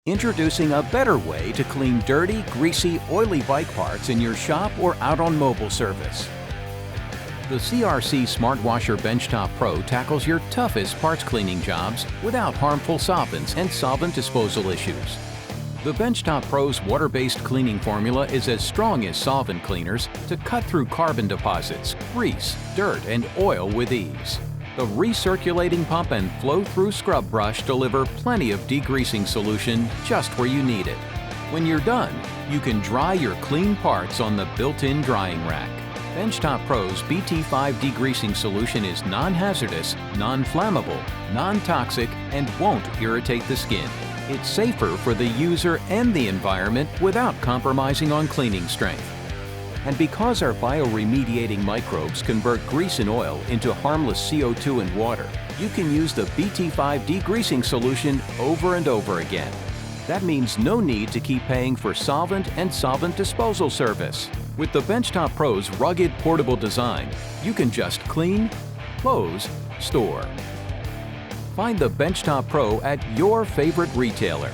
Introducing a better way to clean dirty, greasy, oily bike parts in your shop or out on mobile service. The CRC Smart Washer Benchtop Pro tackles your toughest parts cleaning jobs without harmful solvents and solvent disposal issues. The Benchtop Pro's water-based cleaning formula is as strong as solvent cleaners to cut through carbon deposits, grease, dirt, and oil with ease. The recirculating pump and flow-through scrub brush deliver plenty of degreasing solution just where you need it. When you're done, you can dry your clean parts on the built-in drying rack. Benchtop Pro's BT5 degreasing solution is non-hazardous, non-flammable, non-toxic, and won't irritate the skin. It's safer for the user and the environment without compromising on cleaning strength. And because our bioremediating microbes convert grease and oil into harmless CO2 and water, you can use the BT5 degreasing solution over and over again. That means no need to keep paying for solvent and solvent disposal service. With the Benchtop Pro's rugged portable design, you can just clean, close, store. Find the Benchtop Pro at your favorite retailer.